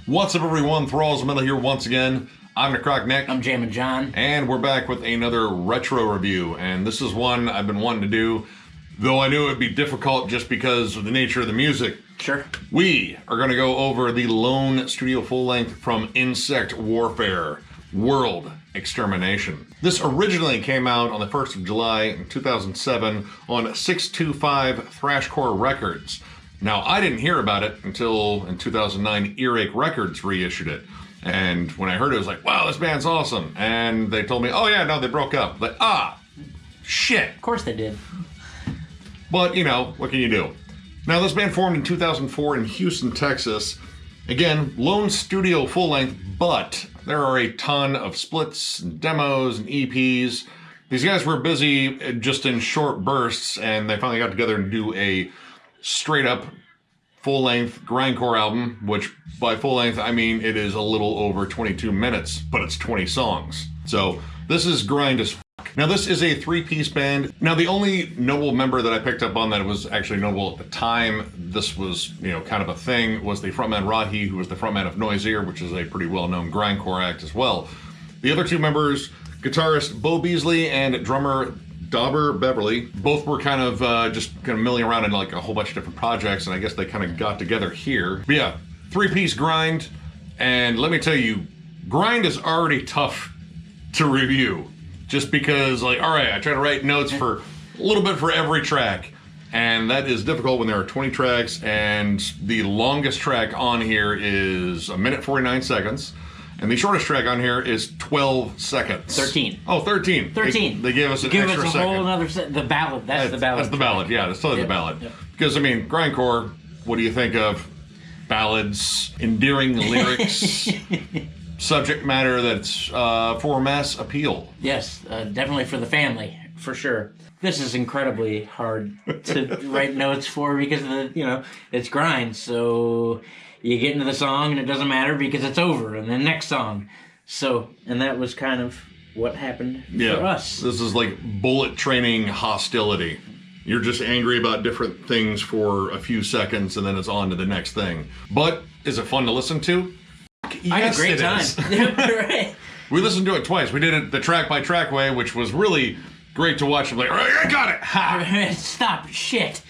What's up, everyone? Thralls Metal here once again. I'm Necrotic Nick. I'm Jammin John. And we're back with another retro review. And this is one I've been wanting to do, though I knew it would be difficult just because of the nature of the music. Sure. We are going to go over the lone studio full-length from Insect Warfare, World Extermination. This originally came out on the 1st of July in 2007 on 625 Thrashcore Records. Now, I didn't hear about it until in 2009, Earache Records reissued it. And when I heard it, I was like, wow, this band's awesome. And they told me, oh yeah, no, they broke up. Like, shit. Of course they did. But, you know, what can you do? Now, this band formed in 2004 in Houston, Texas. Again, lone studio full-length, but there are a ton of splits and demos and EPs. These guys were busy just in short bursts, and they finally got together and do a straight-up full-length grindcore album, which by full-length, I mean it is a little over 22 minutes, but it's 20 songs. So this is grind as fuck. Now, this is a three-piece band. Now, the only notable member that I picked up on that was actually notable at the time, this was, you know, kind of a thing, was the frontman Rahi, who was the frontman of Noisier, which is a pretty well-known grindcore act as well. The other two members, guitarist Bo Beasley and drummer Dauber Beverly, both were kind of milling around in like a whole bunch of different projects, and I guess they kind of got together here. But yeah, three-piece grind, and let me tell you, grind is already tough to review, just because, like, all right, I try to write notes for a little bit for every track, and that is difficult when there are 20 tracks, and the longest track on here is 1 minute 49 seconds. And the shortest track on here is 12 seconds. 13. Oh, 13. 13. They gave us an extra second. Give us a whole other set. The ballad. That's the ballad. That's the ballad. Yeah, that's totally the ballad. Yep. Because, I mean, grindcore, what do you think of? Ballads, endearing lyrics, subject matter that's for mass appeal. Yes, definitely for the family, for sure. This is incredibly hard to write notes for because of the, you know, it's grind, so you get into the song and it doesn't matter because it's over, and the next song. So, and that was kind of what happened for us. This is like bullet training hostility. You're just angry about different things for a few seconds, and then it's on to the next thing. But is it fun to listen to? I had a great time. Right. We listened to it twice. We did it the track-by-track way, which was really great to watch. I'm like, all right, I got it. Ha! Stop, shit.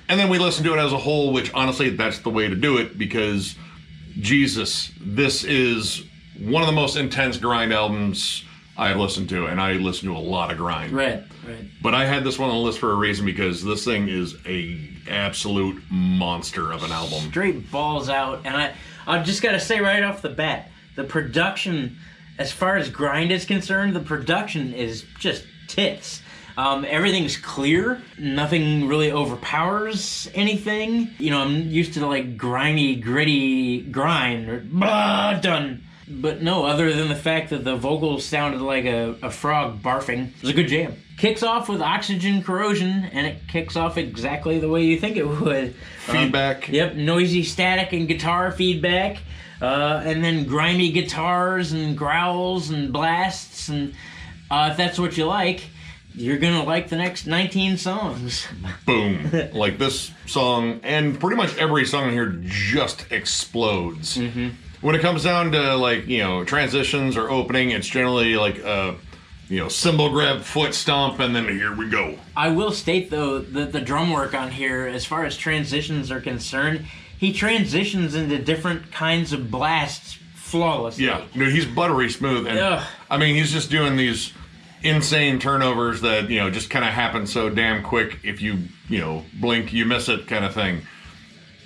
And then we listened to it as a whole, which honestly, that's the way to do it, because Jesus, this is one of the most intense grind albums I've listened to, and I listen to a lot of grind. Right. But I had this one on the list for a reason, because this thing is a absolute monster of an album. Straight balls out, and I've just got to say right off the bat, the production, as far as grind is concerned, the production is just tits. Everything's clear. Nothing really overpowers anything. You know, I'm used to like grimy, gritty grind or done. But no, other than the fact that the vocals sounded like a frog barfing. It was a good jam. Kicks off with Oxygen Corrosion, and it kicks off exactly the way you think it would. Feedback. Yep, noisy static and guitar feedback. And then grimy guitars and growls and blasts. And if that's what you like, you're gonna like the next 19 songs. Boom. Like this song, and pretty much every song in here just explodes. Mm-hmm. When it comes down to, like, you know, transitions or opening, it's generally like a, you know, cymbal grab, foot stomp, and then here we go. I will state, though, that the drum work on here, as far as transitions are concerned, he transitions into different kinds of blasts flawlessly. Yeah, dude, he's buttery smooth, and I mean, he's just doing these insane turnovers that, you know, just kind of happen so damn quick. If you know, blink, you miss it, kind of thing.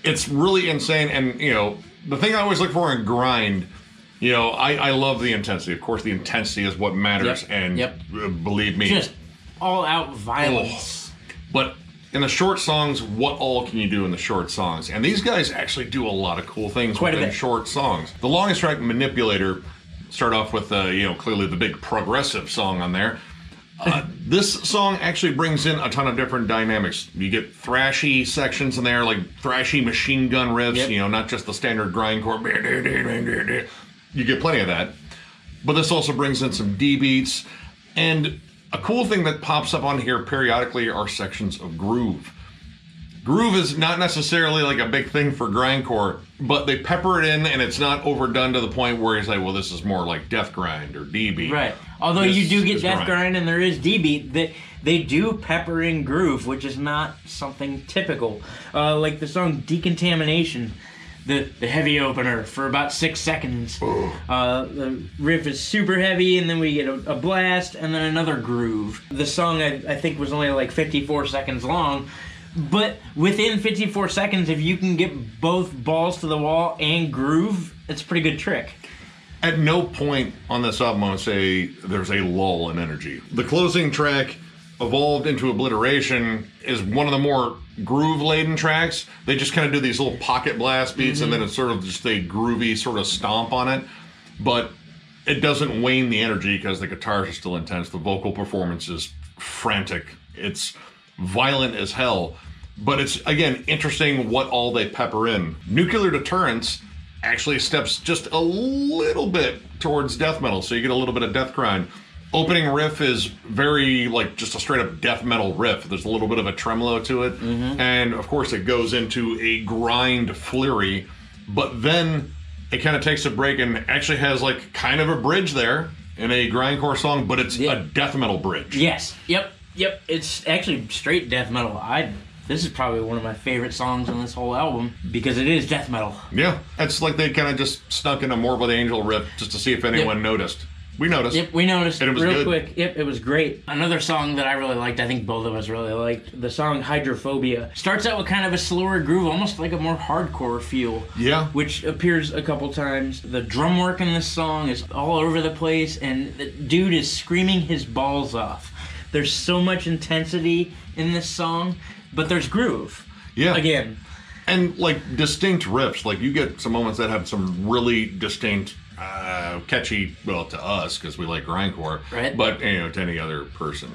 It's really insane, and, you know, the thing I always look for in grind, you know, I love the intensity. Of course, the intensity is what matters, and believe me, just all-out violence. But in the short songs, what all can you do in the short songs? And these guys actually do a lot of cool things within short songs. The longest track, Manipulator, start off with, you know, clearly the big progressive song on there. This song actually brings in a ton of different dynamics. You get thrashy sections in there, like thrashy machine gun riffs, you know, not just the standard grindcore. You get plenty of that. But this also brings in some D beats. And a cool thing that pops up on here periodically are sections of groove. Groove is not necessarily like a big thing for grindcore, but they pepper it in and it's not overdone to the point where it's like, well, this is more like death grind or D beat. Right. Although This you do get is death grind and there is D beat, they do pepper in groove, which is not something typical. Like the song Decontamination, the heavy opener for about 6 seconds. The riff is super heavy, and then we get a blast, and then another groove. The song I think was only like 54 seconds long. But within 54 seconds, if you can get both balls to the wall and groove, it's a pretty good trick. At no point on this album I would say there's a lull in energy. The closing track, Evolved into Obliteration, is one of the more groove-laden tracks. They just kind of do these little pocket blast beats, and then it's sort of just a groovy sort of stomp on it. But it doesn't wane the energy because the guitars are still intense. The vocal performance is frantic. It's violent as hell, but it's, again, interesting what all they pepper in. Nuclear Deterrence actually steps just a little bit towards death metal, so you get a little bit of death grind. Opening riff is very, like, just a straight up death metal riff. There's a little bit of a tremolo to it, and of course it goes into a grind flurry, but then it kind of takes a break and actually has, like, kind of a bridge there in a grindcore song, but it's a death metal bridge. Yes. Yep, it's actually straight death metal. This is probably one of my favorite songs on this whole album because it is death metal. Yeah, it's like they kind of just snuck in a Morbid Angel riff just to see if anyone noticed. We noticed. Yep, we noticed. And it was real good. Quick. Yep, it was great. Another song that I really liked, I think both of us really liked, the song Hydrophobia. Starts out with kind of a slower groove, almost like a more hardcore feel. Yeah. Which appears a couple times. The drum work in this song is all over the place, and the dude is screaming his balls off. There's so much intensity in this song, but there's groove. Yeah. Again. And, like, distinct riffs. Like, you get some moments that have some really distinct, catchy, well, to us, because we like grindcore. Right. But, you know, to any other person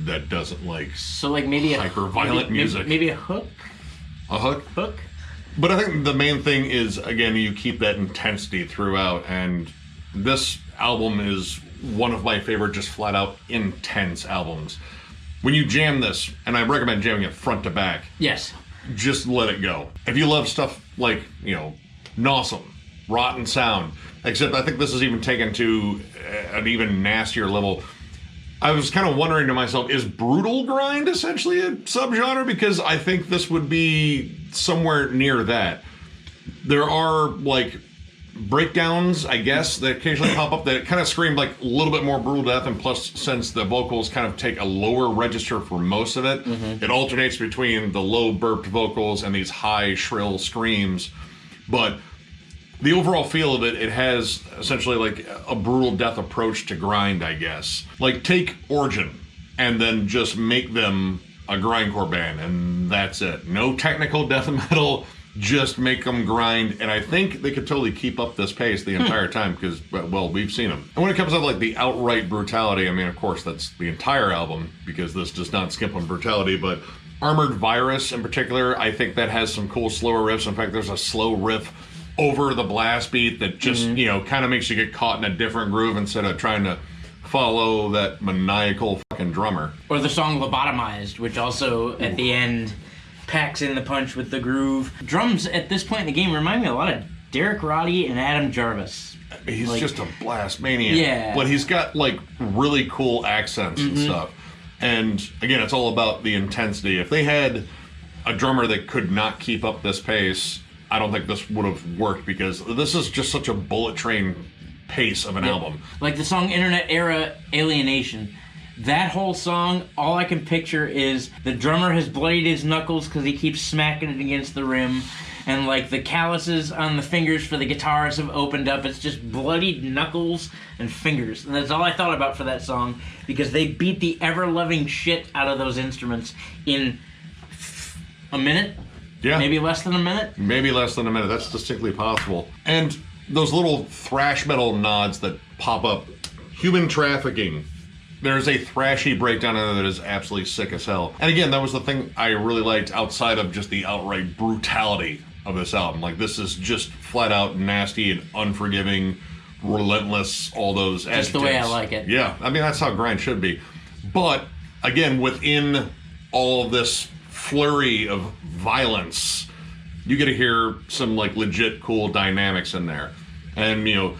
that doesn't like So, like, maybe hyper-violent music. Maybe a hook? A hook? Hook? But I think the main thing is, again, you keep that intensity throughout, and this album is one of my favorite just flat-out intense albums. When you jam this, and I recommend jamming it front to back, Yes. just let it go. If you love stuff like, you know, Nosum, Rotten Sound, except I think this is even taken to an even nastier level. I was kind of wondering to myself, is brutal grind essentially a subgenre? Because I think this would be somewhere near that. There are, like, breakdowns, I guess, that occasionally pop up that kind of scream like a little bit more brutal death, and plus, since the vocals kind of take a lower register for most of it, it alternates between the low burped vocals and these high shrill screams. But the overall feel of it, it has essentially like a brutal death approach to grind, I guess. Like, take Origin and then just make them a grindcore band, and that's it. No technical death metal, just make them grind, and I think they could totally keep up this pace the entire time because, well, we've seen them. And when it comes to like the outright brutality, I mean, of course, that's the entire album because this does not skimp on brutality, but Armored Virus in particular, I think that has some cool slower riffs. In fact, there's a slow riff over the blast beat that just, you know, kind of makes you get caught in a different groove instead of trying to follow that maniacal fucking drummer. Or the song Lobotomized, which also at the end packs in the punch with the groove. Drums at this point in the game remind me a lot of Derek Roddy and Adam Jarvis. He's like, just a blast maniac. Yeah. But he's got like really cool accents and stuff. And again, it's all about the intensity. If they had a drummer that could not keep up this pace, I don't think this would have worked because this is just such a bullet train pace of an album. Like the song Internet Era Alienation. That whole song, all I can picture is the drummer has bloodied his knuckles because he keeps smacking it against the rim, and like the calluses on the fingers for the guitars have opened up. It's just bloodied knuckles and fingers. And that's all I thought about for that song because they beat the ever-loving shit out of those instruments in a minute. Yeah. Maybe less than a minute? Maybe less than a minute. That's distinctly possible. And those little thrash metal nods that pop up. Human Trafficking. There's a thrashy breakdown in there that is absolutely sick as hell. And again, that was the thing I really liked outside of just the outright brutality of this album. Like, this is just flat out nasty and unforgiving, relentless, all those adjectives. Just the way I like it. Yeah, I mean, that's how grind should be. But, again, within all of this flurry of violence, you get to hear some like legit cool dynamics in there. And, you know,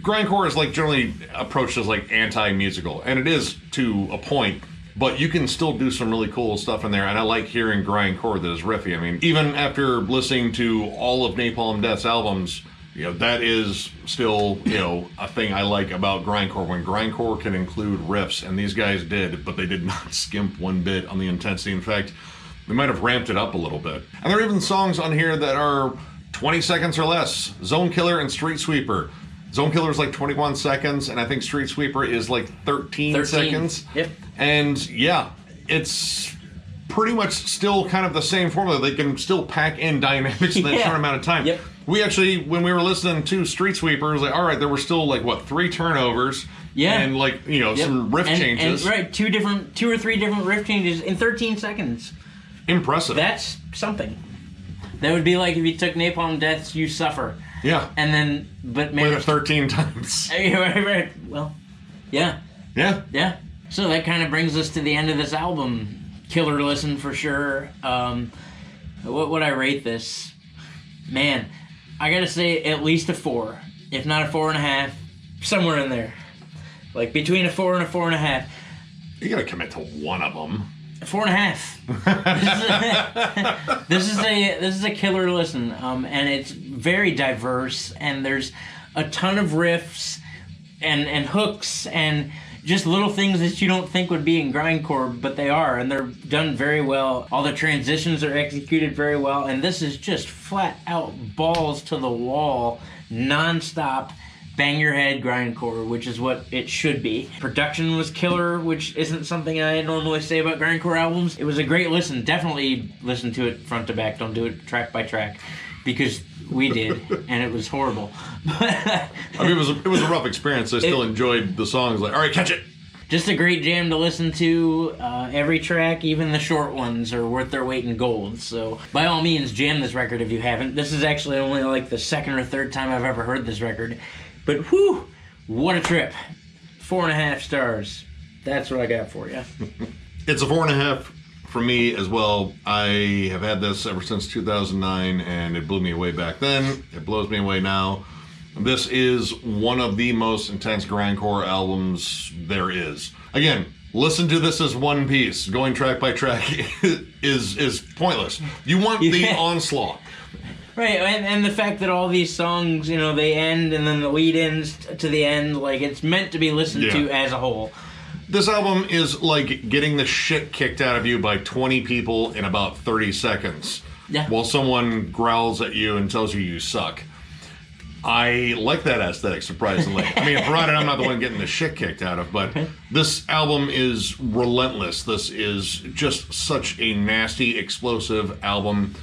grindcore is like generally approached as like anti-musical, and it is to a point, but you can still do some really cool stuff in there, and I like hearing grindcore that is riffy. I mean, even after listening to all of Napalm Death's albums, you know, that is still, you know, a thing I like about grindcore, when grindcore can include riffs, and these guys did, but they did not skimp one bit on the intensity. In fact, they might have ramped it up a little bit. And there are even songs on here that are 20 seconds or less. Zone Killer and Street Sweeper. Zone Killer is like 21 seconds, and I think Street Sweeper is like 13 seconds. Yep. And yeah, it's pretty much still kind of the same formula. They can still pack in dynamics in that short amount of time. Yep. We actually, when we were listening to Street Sweeper, it was like, all right, there were still like, what, 3 turnovers? Yeah. And like, you know, some riff changes. And right, 2 or 3 different riff changes in 13 seconds. Impressive. That's something. That would be like if you took Napalm Death's You Suffer. Yeah. And then, but maybe 13 times. Right. Well, yeah. Yeah. Yeah. So that kind of brings us to the end of this album. Killer listen for sure. What would I rate this? Man, I gotta say at least a 4, if not a 4.5, somewhere in there. Like between a 4 and a 4.5. You gotta commit to one of them. 4.5. This is a killer listen, and it's very diverse, and there's a ton of riffs and hooks and just little things that you don't think would be in grindcore, but they are, and they're done very well. All the transitions are executed very well, and this is just flat out balls to the wall, non-stop, bang your head grindcore, which is what it should be. Production was killer, which isn't something I normally say about grindcore albums. It was a great listen. Definitely listen to it front to back. Don't do it track by track, because we did, and it was horrible. I mean, it was a rough experience. I still enjoyed the songs. Like, all right, catch it. Just a great jam to listen to. Every track, even the short ones, are worth their weight in gold. So, by all means, jam this record if you haven't. This is actually only like the second or third time I've ever heard this record. But whew, what a trip. 4.5 stars. That's what I got for you. It's a 4.5 for me as well. I have had this ever since 2009, and it blew me away back then. It blows me away now. This is one of the most intense grindcore albums there is. Again, listen to this as one piece. Going track by track is pointless. You want the onslaught. Right, and the fact that all these songs, you know, they end and then the lead ends to the end, like it's meant to be listened to as a whole. This album is like getting the shit kicked out of you by 20 people in about 30 seconds. Yeah. While someone growls at you and tells you you suck. I like that aesthetic, surprisingly. I mean, provided I'm not the one getting the shit kicked out of, but this album is relentless. This is just such a nasty, explosive album.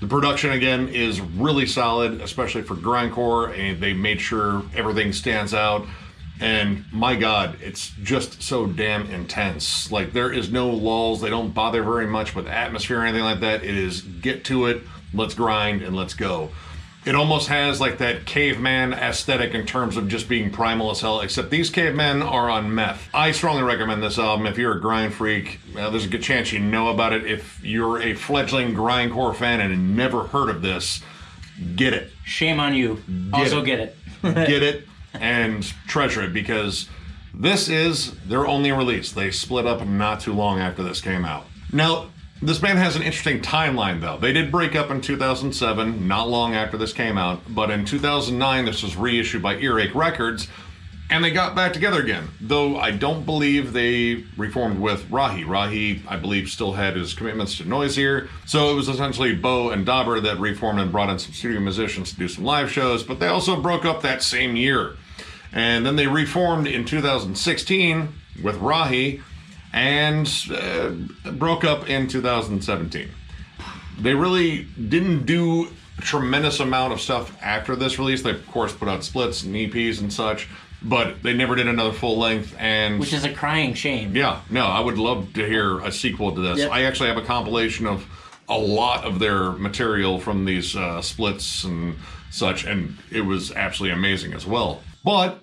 The production, again, is really solid, especially for grindcore, and they made sure everything stands out. And my God, it's just so damn intense. Like, there is no lulls. They don't bother very much with atmosphere or anything like that. It is get to it, let's grind, and let's go. It almost has like that caveman aesthetic in terms of just being primal as hell, except these cavemen are on meth. I strongly recommend this album if you're a grind freak. There's a good chance you know about it. If you're a fledgling grindcore fan and never heard of this, get it. Shame on you. Get it. Get it and treasure it, because this is their only release. They split up not too long after this came out. Now, this band has an interesting timeline, though. They did break up in 2007, not long after this came out, but in 2009, this was reissued by Earache Records, and they got back together again, though I don't believe they reformed with Rahi. Rahi, I believe, still had his commitments to Noisier, so it was essentially Bo and Dauber that reformed and brought in some studio musicians to do some live shows, but they also broke up that same year. And then they reformed in 2016 with Rahi, and broke up in 2017. They really didn't do a tremendous amount of stuff after this release. They, of course, put out splits and EPs and such, but they never did another full length. And which is a crying shame. Yeah, no, I would love to hear a sequel to this. Yep. I actually have a compilation of a lot of their material from these splits and such, and it was absolutely amazing as well. But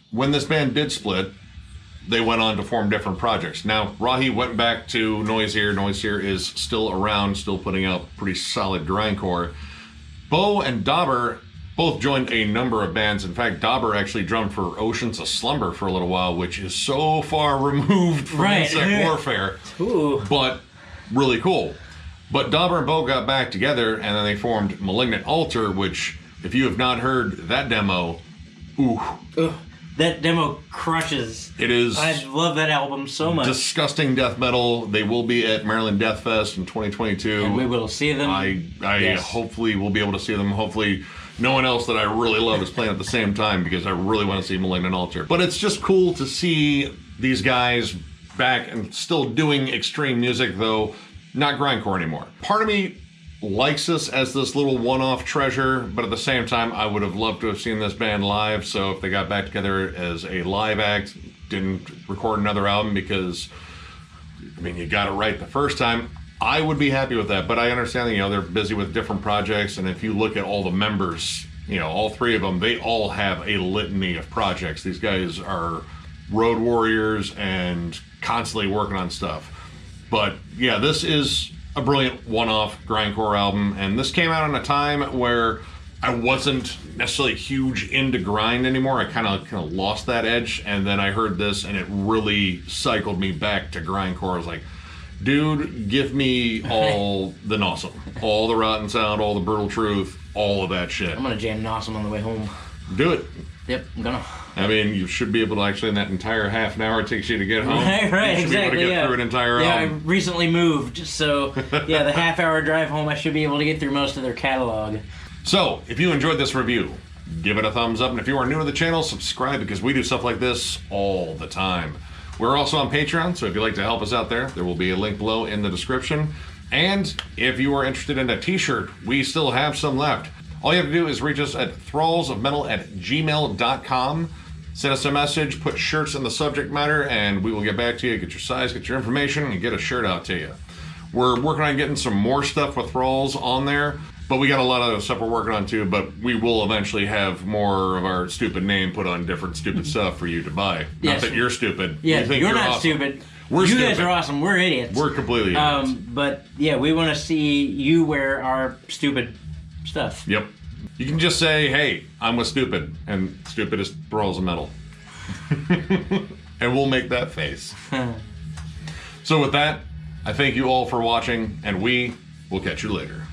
when this band did split, they went on to form different projects. Now, Rahi went back to Noisier. Noisier is still around, still putting out pretty solid grindcore. Bo and Dauber both joined a number of bands. In fact, Dauber actually drummed for Oceans of Slumber for a little while, which is so far removed from Insect Warfare, but really cool. But Dauber and Bo got back together, and then they formed Malignant Altar, which, if you have not heard that demo, that demo crushes. It is. I love that album so much. Disgusting death metal. They will be at Maryland Death Fest in 2022. And we will see them. I hopefully will be able to see them. Hopefully no one else that I really love is playing at the same time, because I really want to see Malignant Altar. But it's just cool to see these guys back and still doing extreme music, though not grindcore anymore. Part of me likes this as this little one-off treasure, but at the same time, I would have loved to have seen this band live. So if they got back together as a live act, didn't record another album because, I mean, you got it right the first time, I would be happy with that. But I understand that, they're busy with different projects, and if you look at all the members, all three of them, they all have a litany of projects. These guys are road warriors and constantly working on stuff. But yeah, this is a brilliant one-off grindcore album, and this came out in a time where I wasn't necessarily huge into grind anymore. I kind of lost that edge, and then I heard this, and it really cycled me back to grindcore. I was like, dude, give me all the Nawsome, all the Rotten Sound, all the Brutal Truth, all of that shit. I'm gonna jam Nawsome on the way home. Do it. Yep, I'm gonna. I mean, you should be able to actually, in that entire half an hour it takes you to get home, right, you should exactly, be able to get through an entire album. Yeah, I recently moved, so yeah, the half-hour drive home, I should be able to get through most of their catalog. So, if you enjoyed this review, give it a thumbs up, and if you are new to the channel, subscribe, because we do stuff like this all the time. We're also on Patreon, so if you'd like to help us out there will be a link below in the description. And if you are interested in a t-shirt, we still have some left. All you have to do is reach us at thrallsofmetal@gmail.com. Send us a message, put shirts in the subject matter, and we will get back to you, get your size, get your information, and get a shirt out to you. We're working on getting some more stuff with Thralls on there, but we got a lot of other stuff we're working on too, but we will eventually have more of our stupid name put on different stupid stuff for you to buy. Yes. Not that you're stupid. Yeah, you think you're not awesome. stupid. We're you stupid. guys are awesome. We're idiots. We're completely idiots. But yeah, we want to see you wear our stupid stuff. Yep. You can just say, hey, I'm with Stupid, and Stupid is Thralls of Metal. And we'll make that face. So with that, I thank you all for watching, and we will catch you later.